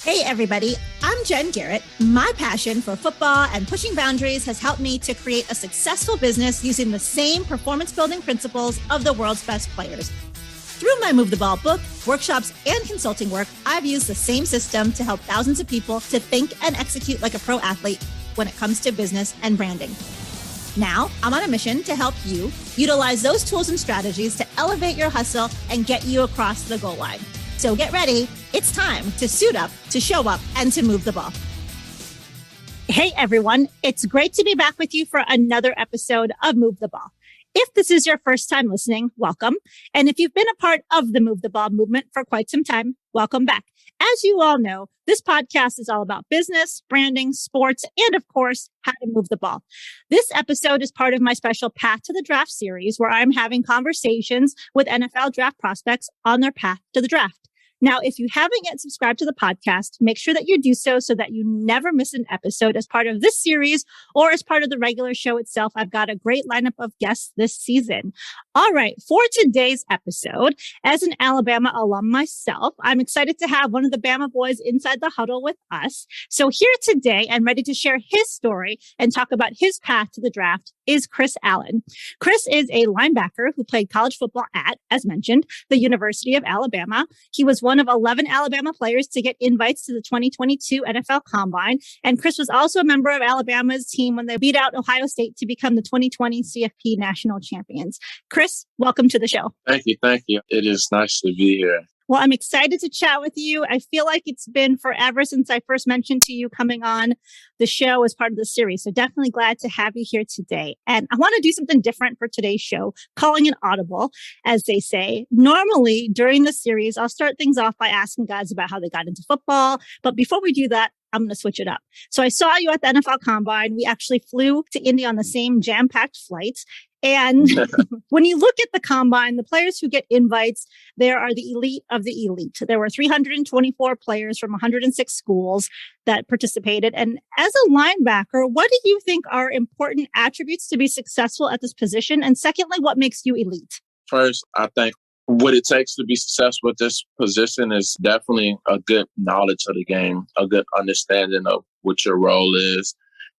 Hey everybody, I'm Jen Garrett. My passion for football and pushing boundaries has helped me to create a successful business using the same performance building principles of the world's best players. Through my Move the Ball book, workshops, and consulting work, I've used the same system to help thousands of people to think and execute like a pro athlete when it comes to business and branding. Now, I'm on a mission to help you utilize those tools and strategies to elevate your hustle and get you across the goal line. So get ready. It's time to suit up, to show up, and to move the ball. Hey, everyone. It's great to be back with you for another episode of Move the Ball. If this is your first time listening, welcome. And if you've been a part of the Move the Ball movement for quite some time, welcome back. As you all know, this podcast is all about business, branding, sports, and of course, how to move the ball. This episode is part of my special Path to the Draft series, where I'm having conversations with NFL draft prospects on their path to the draft. Now, if you haven't yet subscribed to the podcast, make sure that you do so that you never miss an episode as part of this series or as part of the regular show itself. I've got a great lineup of guests this season. All right, for today's episode, as an Alabama alum myself, I'm excited to have one of the Bama boys inside the huddle with us. So here today and ready to share his story and talk about his path to the draft is Chrisallen. Chris is a linebacker who played college football at, as mentioned, the University of Alabama. He was one of 11 Alabama players to get invites to the 2022 NFL Combine. And Chris was also a member of Alabama's team when they beat out Ohio State to become the 2020 CFP National Champions. Chris, welcome to the show. Thank you. It is nice to be here. Well, I'm excited to chat with you. I feel like it's been forever since I first mentioned to you coming on the show as part of the series. So definitely glad to have you here today. And I want to do something different for today's show, calling an audible, as they say. Normally during the series, I'll start things off by asking guys about how they got into football. But before we do that, I'm going to switch it up. So I saw you at the NFL Combine. We actually flew to Indy on the same jam-packed flight. And when you look at the Combine, the players who get invites, there are the elite of the elite. There were 324 players from 106 schools that participated. And as a linebacker, what do you think are important attributes to be successful at this position? And secondly, what makes you elite? First, I think what it takes to be successful at this position is definitely a good knowledge of the game, a good understanding of what your role is,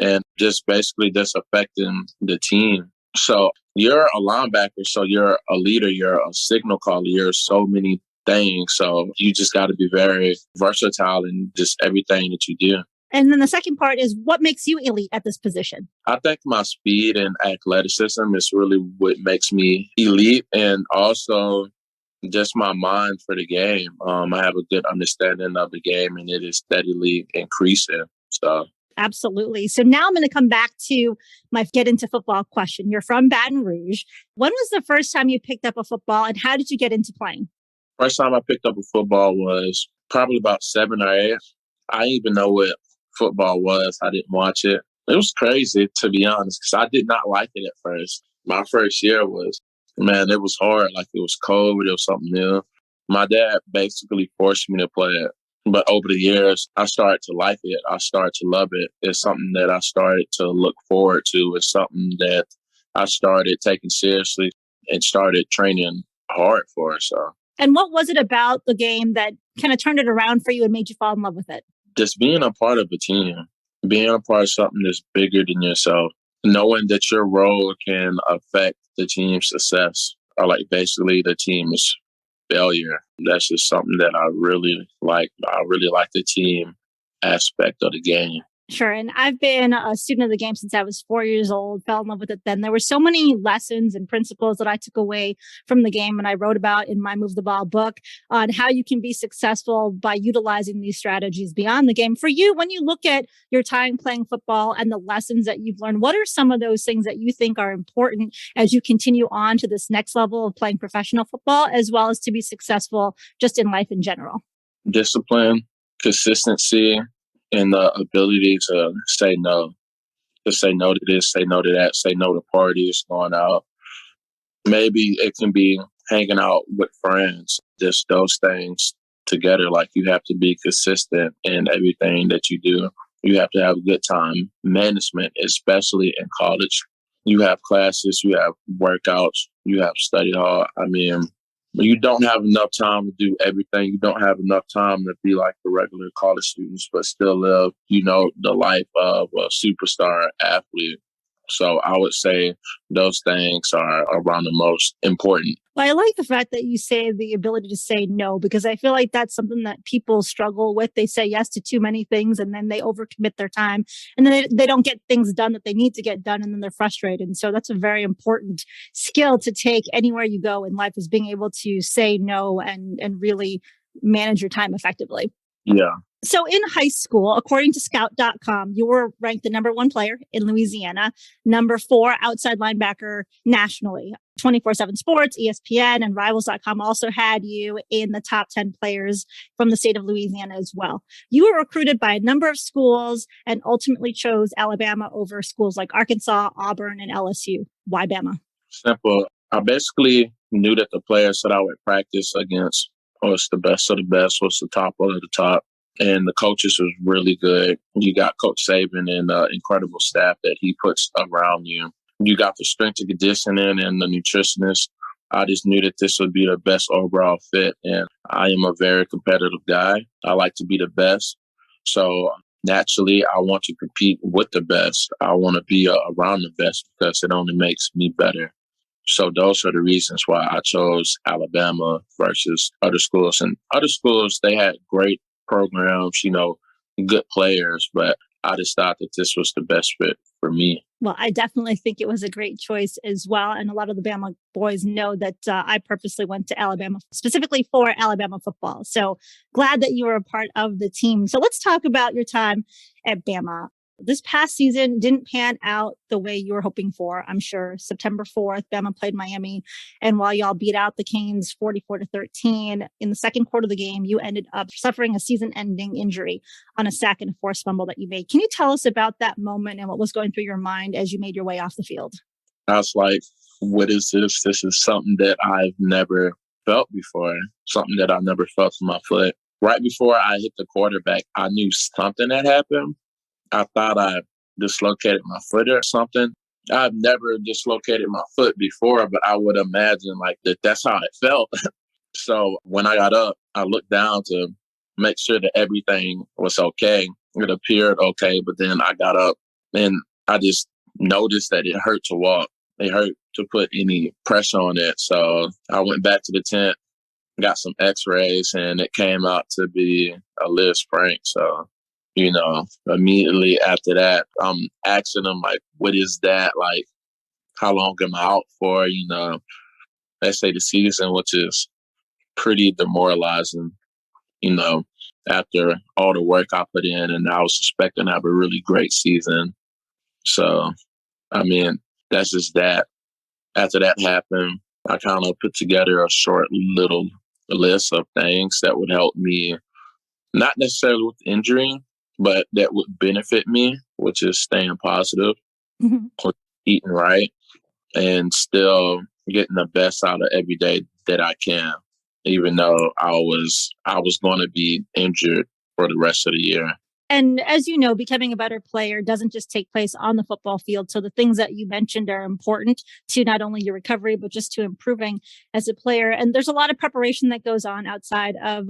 and just basically just affecting the team. So you're a linebacker, so you're a leader, you're a signal caller, you're so many things. So you just got to be very versatile in just everything that you do. And then the second part is what makes you elite at this position? I think my speed and athleticism is really what makes me elite, and also just my mind for the game. I have a good understanding of the game, and it is steadily increasing. So. Absolutely. So now I'm going to come back to my get into football question. You're from Baton Rouge. When was the first time you picked up a football and how did you get into playing? First time I picked up a football was probably about 7 or 8. I didn't even know what football was. I didn't watch it. It was crazy, to be honest, because I did not like it at first. My first year was, man, it was hard. Like it was cold. It was something new. My dad basically forced me to play it. But over the years, I started to like it. I started to love it. It's something that I started to look forward to. It's something that I started taking seriously and started training hard for. So. And what was it about the game that kind of turned it around for you and made you fall in love with it? Just being a part of a team, being a part of something that's bigger than yourself, knowing that your role can affect the team's success, or like basically the team's failure. That's just something that I really like. I really like the team aspect of the game. Sure. And I've been a student of the game since I was 4 years old, fell in love with it then. There were so many lessons and principles that I took away from the game and I wrote about in my Move the Ball book on how you can be successful by utilizing these strategies beyond the game. For you, when you look at your time playing football and the lessons that you've learned, what are some of those things that you think are important as you continue on to this next level of playing professional football, as well as to be successful just in life in general? Discipline, consistency, and the ability to say no. To say no to this, say no to that, say no to parties, going out. Maybe it can be hanging out with friends, just those things together. Like you have to be consistent in everything that you do. You have to have a good time management, especially in college. You have classes, you have workouts, you have study hall. I mean, You don't have enough time to do everything. You don't have enough time to be like the regular college students, but still live, the life of a superstar athlete. So I would say those things are around the most important. Well, I like the fact that you say the ability to say no, because I feel like that's something that people struggle with. They say yes to too many things and then they overcommit their time and then they don't get things done that they need to get done and then they're frustrated. And so that's a very important skill to take anywhere you go in life, is being able to say no and really manage your time effectively. Yeah. So in high school, according to scout.com, you were ranked the number 1 player in Louisiana, number 4 outside linebacker nationally. 24/7 Sports, ESPN, and Rivals.com also had you in the top 10 players from the state of Louisiana as well. You were recruited by a number of schools and ultimately chose Alabama over schools like Arkansas, Auburn, and LSU. Why Bama? Simple. I basically knew that the players that I would practice against was the best of the best, was the top of the top. And the coaches was really good. You got Coach Saban and the incredible staff that he puts around you. You got the strength and conditioning and the nutritionist. I just knew that this would be the best overall fit. And I am a very competitive guy. I like to be the best. So naturally, I want to compete with the best. I want to be around the best because it only makes me better. So those are the reasons why I chose Alabama versus other schools. And other schools, they had great programs, good players, but I just thought that this was the best fit for me. Well, I definitely think it was a great choice as well. And a lot of the Bama boys know that I purposely went to Alabama specifically for Alabama football. So glad that you were a part of the team. So let's talk about your time at Bama. This past season didn't pan out the way you were hoping for, I'm sure. September 4th, Bama played Miami. And while y'all beat out the Canes 44-13, in the second quarter of the game, you ended up suffering a season-ending injury on a sack and a forced fumble that you made. Can you tell us about that moment and what was going through your mind as you made your way off the field? I was like, what is this? This is something that I've never felt before, something that I've never felt in my foot. Right before I hit the quarterback, I knew something had happened. I thought I dislocated my foot or something. I've never dislocated my foot before, but I would imagine that's how it felt. So when I got up, I looked down to make sure that everything was okay. It appeared okay, but then I got up and I just noticed that it hurt to walk. It hurt to put any pressure on it. So I went back to the tent, got some x-rays, and it came out to be a Liz sprain. So immediately after that, I'm asking them, what is that? How long am I out for? Let's say the season, which is pretty demoralizing, after all the work I put in, and I was expecting to have a really great season. So, that's just that. After that happened, I kind of put together a short little list of things that would help me, not necessarily with injury, but that would benefit me, which is staying positive, eating right, and still getting the best out of every day that I can, even though I was going to be injured for the rest of the year. And as you know, becoming a better player doesn't just take place on the football field. So the things that you mentioned are important to not only your recovery, but just to improving as a player. And there's a lot of preparation that goes on outside of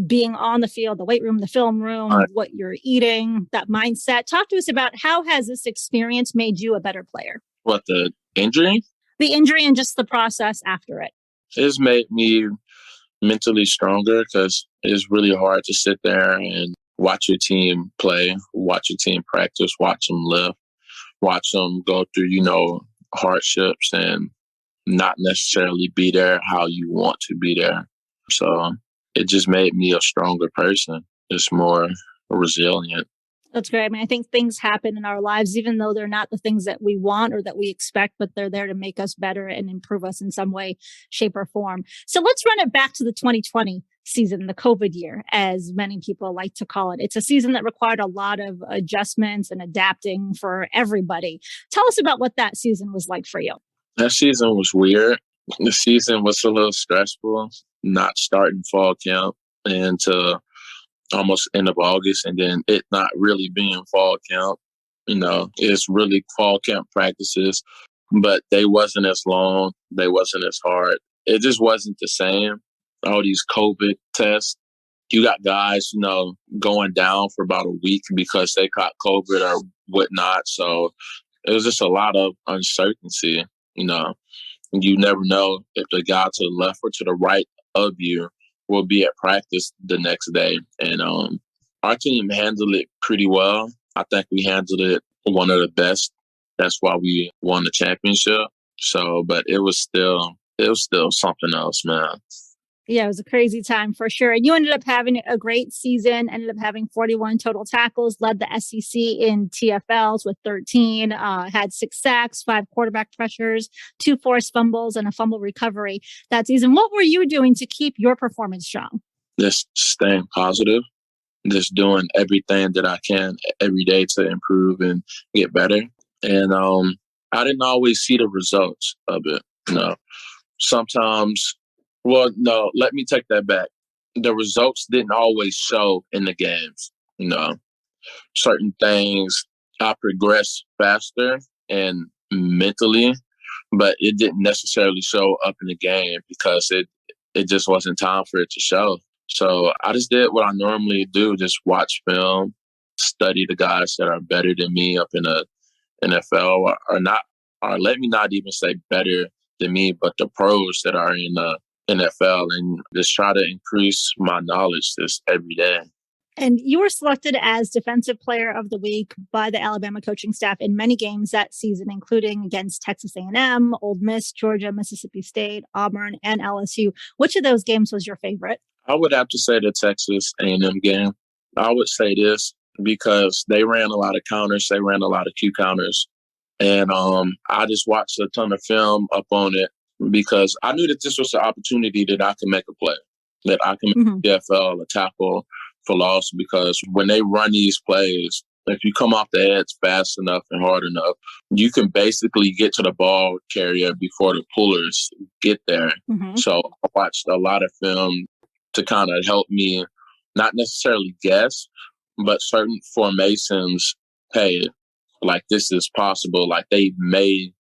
being on the field, the weight room, the film room, what you're eating, that mindset. Talk to us about how has this experience made you a better player? What, the injury? The injury and just the process after it. It's made me mentally stronger because it's really hard to sit there and watch your team play, watch your team practice, watch them live, watch them go through, hardships and not necessarily be there how you want to be there. So it just made me a stronger person. It's more resilient. That's great. I think things happen in our lives, even though they're not the things that we want or that we expect, but they're there to make us better and improve us in some way, shape, or form. So let's run it back to the 2020 season, the COVID year, as many people like to call it. It's a season that required a lot of adjustments and adapting for everybody. Tell us about what that season was like for you. That season was weird. The season was a little stressful, not starting fall camp into almost end of August, and then it not really being fall camp. It's really fall camp practices, but they wasn't as long. They wasn't as hard. it just wasn't the same. All these COVID tests. You got guys, going down for about a week because they caught COVID or whatnot. So it was just a lot of uncertainty. You never know if the guy to the left or to the right of you will be at practice the next day. And our team handled it pretty well. I think we handled it one of the best. That's why we won the championship. So, but it was still something else, man. Yeah, it was a crazy time for sure. And you ended up having a great season, ended up having 41 total tackles, led the SEC in TFLs with 13, had 6 sacks, 5 quarterback pressures, 2 forced fumbles, and a fumble recovery that season. What were you doing to keep your performance strong? Just staying positive, just doing everything that I can every day to improve and get better. And I didn't always see the results of it. Sometimes. Well, no, let me take that back. The results didn't always show in the games. Certain things I progressed faster and mentally, but it didn't necessarily show up in the game because it just wasn't time for it to show. So I just did what I normally do, just watch film, study the guys that are better than me up in the NFL or let me not even say better than me, but the pros that are in the NFL, and just try to increase my knowledge just every day. And you were selected as Defensive Player of the Week by the Alabama coaching staff in many games that season, including against Texas A&M, Ole Miss, Georgia, Mississippi State, Auburn, and LSU. Which of those games was your favorite? I would have to say the Texas A&M game. I would say this because they ran a lot of counters. They ran a lot of Q counters. And I just watched a ton of film up on it, because I knew that this was an opportunity that I could make a play, that I can make a PFL, a tackle for loss, because when they run these plays, if you come off the edge fast enough and hard enough, you can basically get to the ball carrier before the pullers get there. So I watched a lot of film to kind of help me not necessarily guess, but certain formations, hey, like this is possible, like they may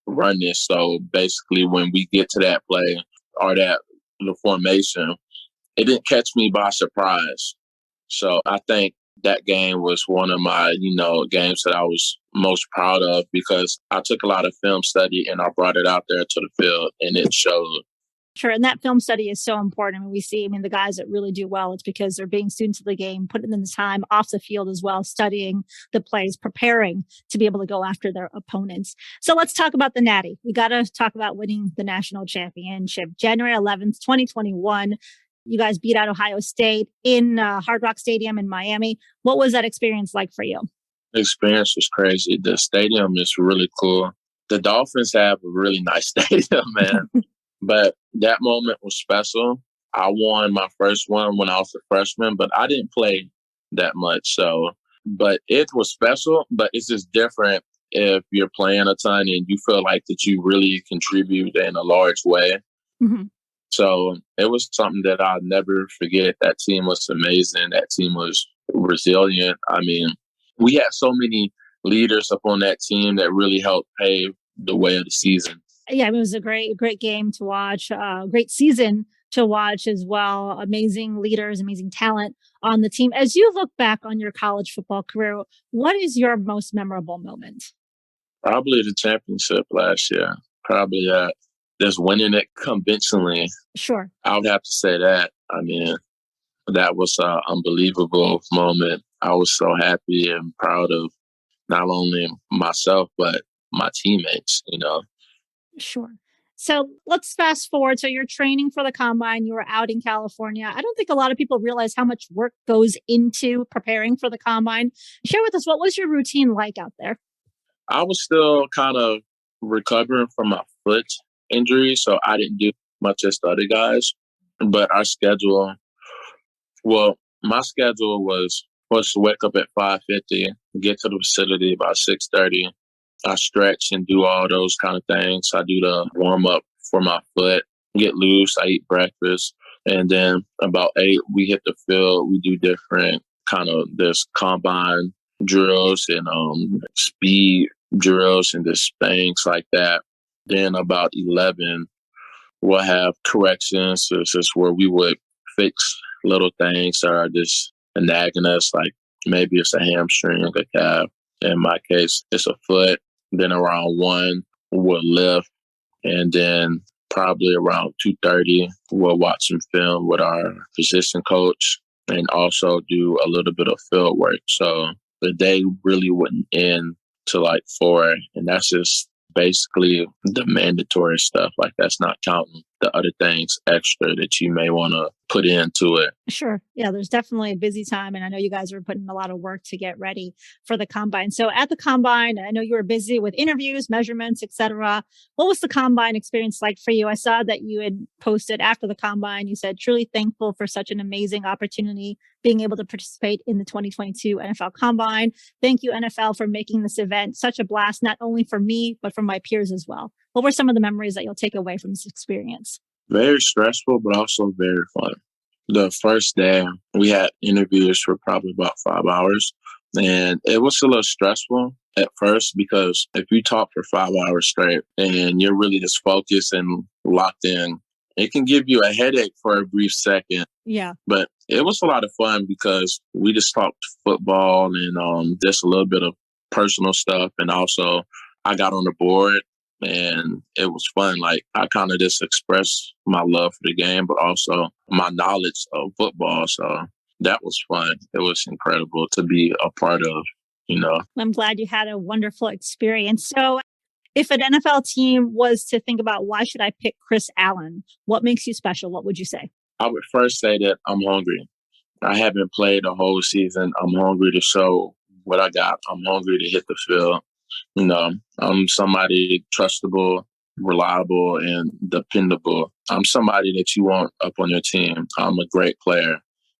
run this. So basically when we get to that play or the formation, it didn't catch me by surprise. So I think that game was one of my, games that I was most proud of, because I took a lot of film study and I brought it out there to the field and it showed. Sure. And that film study is so important. We see, the guys that really do well, it's because they're being students of the game, putting in the time off the field as well, studying the plays, preparing to be able to go after their opponents. So let's talk about the Natty. We got to talk about winning the national championship. January 11th, 2021. You guys beat out Ohio State in Hard Rock Stadium in Miami. What was that experience like for you? The experience was crazy. The stadium is really cool. The Dolphins have a really nice stadium, man. But that moment was special. I won my first one when I was a freshman, but I didn't play that much. But it was special, but it's just different if you're playing a ton and you feel like that you really contribute in a large way. So it was something that I'll never forget. That team was amazing. That team was resilient. We had so many leaders up on that team that really helped pave the way of the season. Yeah, it was a great game to watch, great season to watch as well. Amazing leaders, amazing talent on the team. As you look back on your college football career, what is your most memorable moment? Probably the championship last year. Probably just winning it conventionally. Sure. I would have to say that. That was an unbelievable moment. I was so happy and proud of not only myself, but my teammates, Sure. So let's fast forward. So you're training for the combine. You were out in California. I don't think a lot of people realize how much work goes into preparing for the combine. Share with us, what was your routine like out there? I was still kind of recovering from my foot injury, so I didn't do much as the other guys. But my schedule was to wake up at 5:50, get to the facility about 6:30. I stretch and do all those kind of things. I do the warm up for my foot, get loose. I eat breakfast. And then about 8, we hit the field. We do different kind of this combine drills and speed drills and just things like that. Then about 11, we'll have corrections. So it's just where we would fix little things that are just nagging us, like maybe it's a hamstring, a calf. In my case, it's a foot. Then around 1, we'll lift. And then probably around 2:30, we'll watch some film with our position coach and also do a little bit of field work. So the day really wouldn't end till like 4. And that's just basically the mandatory stuff. Like that's not counting the other things extra that you may want to put into it. Sure. Yeah, there's definitely a busy time. And I know you guys are putting a lot of work to get ready for the combine. So at the combine, I know you were busy with interviews, measurements, etc. What was the combine experience like for you? I saw that you had posted after the combine. You said, truly thankful for such an amazing opportunity being able to participate in the 2022 NFL Combine. Thank you, NFL, for making this event such a blast, not only for me, but for my peers as well. What were some of the memories that you'll take away from this experience? Very stressful, but also very fun. The first day, we had interviews for probably about 5 hours. And it was a little stressful at first because if you talk for 5 hours straight and you're really just focused and locked in, it can give you a headache for a brief second. Yeah. But it was a lot of fun because we just talked football and just a little bit of personal stuff. And also, I got on the board. And it was fun. Like I kind of just expressed my love for the game, but also my knowledge of football. So that was fun. It was incredible to be a part of. I'm glad you had a wonderful experience. So if an NFL team was to think about why should I pick Chris Allen, what makes you special? What would you say? I would first say that I'm hungry. I haven't played a whole season. I'm hungry to show what I got. I'm hungry to hit the field. I'm somebody trustable, reliable, and dependable. I'm somebody that you want up on your team. I'm a great player.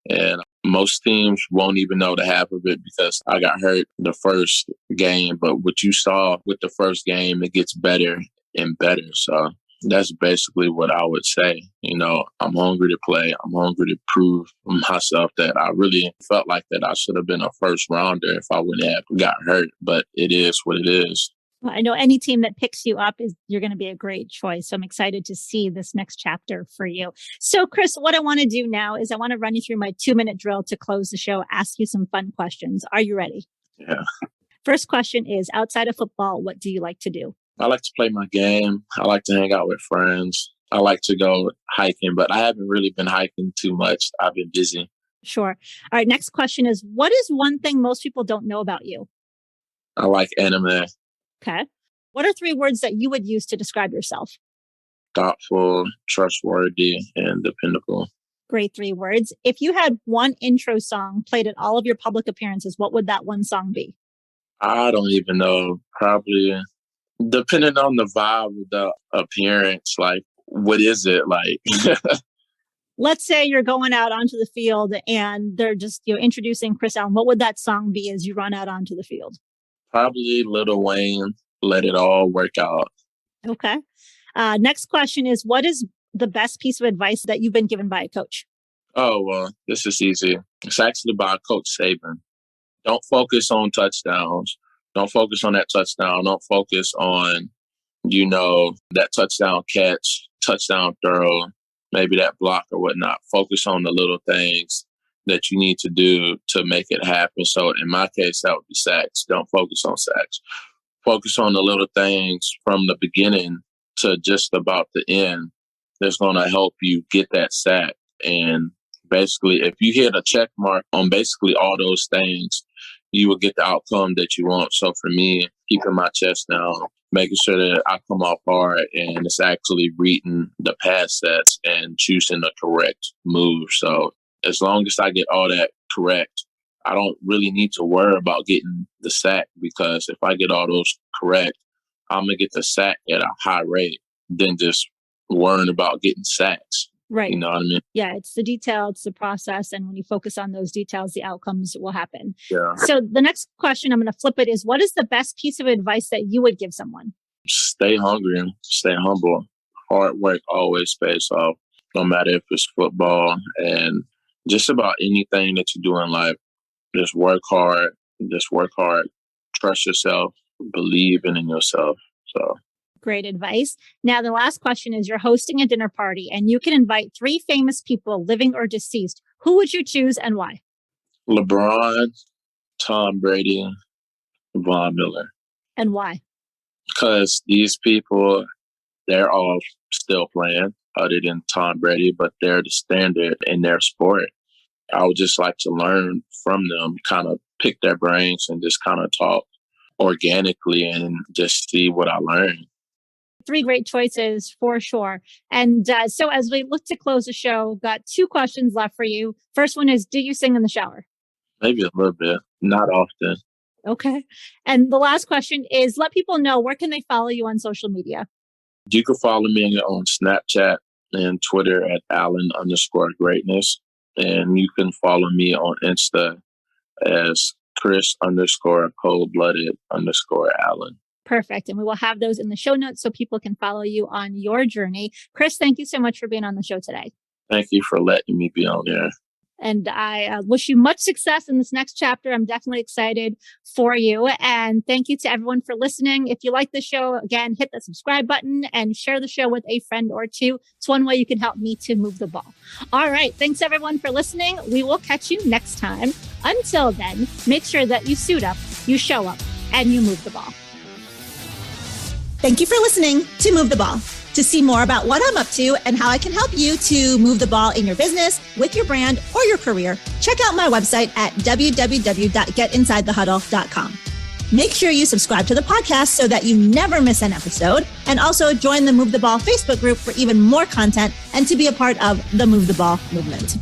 And most teams won't even know the half of it because I got hurt the first game. But what you saw with the first game, it gets better and better. So that's basically what I would say. I'm hungry to play. I'm hungry to prove myself that I really felt like that I should have been a first rounder if I wouldn't have got hurt. But it is what it is. Well, I know any team that picks you up you're going to be a great choice. So I'm excited to see this next chapter for you. So Chris, what I want to do now is I want to run you through my 2-minute drill to close the show, ask you some fun questions. Are you ready? Yeah. First question is, outside of football, what do you like to do? I like to play my game. I like to hang out with friends. I like to go hiking, but I haven't really been hiking too much. I've been busy. Sure. All right. Next question is, what is one thing most people don't know about you? I like anime. Okay. What are 3 words that you would use to describe yourself? Thoughtful, trustworthy, and dependable. Great 3 words. If you had one intro song played at all of your public appearances, what would that one song be? I don't even know. Probably depending on the vibe of the appearance, like, what is it like? Let's say you're going out onto the field and they're just introducing Chris Allen. What would that song be as you run out onto the field? Probably Lil Wayne, Let It All Work Out. Okay. Next question is, what is the best piece of advice that you've been given by a coach? Oh, well, this is easy. It's actually by Coach Saban. Don't focus on touchdowns. Don't focus on that touchdown. Don't focus on, that touchdown catch, touchdown throw, maybe that block or whatnot. Focus on the little things that you need to do to make it happen. So in my case, that would be sacks. Don't focus on sacks. Focus on the little things from the beginning to just about the end that's going to help you get that sack. And basically, if you hit a check mark on basically all those things, you will get the outcome that you want. So for me, keeping my chest down, making sure that I come off hard and it's actually reading the pass sets and choosing the correct move. So as long as I get all that correct, I don't really need to worry about getting the sack because if I get all those correct, I'm going to get the sack at a high rate than just worrying about getting sacks. Right. You know what I mean? Yeah, it's the detail, it's the process. And when you focus on those details, the outcomes will happen. Yeah. So the next question, I'm going to flip it, is what is the best piece of advice that you would give someone? Stay hungry and stay humble. Hard work always pays off, no matter if it's football and just about anything that you do in life. Just work hard. Just work hard. Trust yourself. Believe in yourself. So. Great advice. Now, the last question is you're hosting a dinner party and you can invite 3 famous people, living or deceased. Who would you choose and why? LeBron, Tom Brady, Von Miller. And why? Because these people, they're all still playing other than Tom Brady, but they're the standard in their sport. I would just like to learn from them, kind of pick their brains and just kind of talk organically and just see what I learn. 3 great choices for sure. And so as we look to close the show, got 2 questions left for you. First one is, do you sing in the shower? Maybe a little bit, not often. Okay. And the last question is, let people know, where can they follow you on social media? You can follow me on Snapchat and Twitter at Allen_greatness. And you can follow me on Insta as Chris_coldblooded_Allen. Perfect. And we will have those in the show notes so people can follow you on your journey. Chris, thank you so much for being on the show today. Thank you for letting me be on there. And I wish you much success in this next chapter. I'm definitely excited for you. And thank you to everyone for listening. If you like the show, again, hit the subscribe button and share the show with a friend or 2. It's one way you can help me to move the ball. All right. Thanks, everyone, for listening. We will catch you next time. Until then, make sure that you suit up, you show up, and you move the ball. Thank you for listening to Move the Ball. To see more about what I'm up to and how I can help you to move the ball in your business, with your brand, or your career, check out my website at www.getinsidethehuddle.com. Make sure you subscribe to the podcast so that you never miss an episode, and also join the Move the Ball Facebook group for even more content and to be a part of the Move the Ball movement.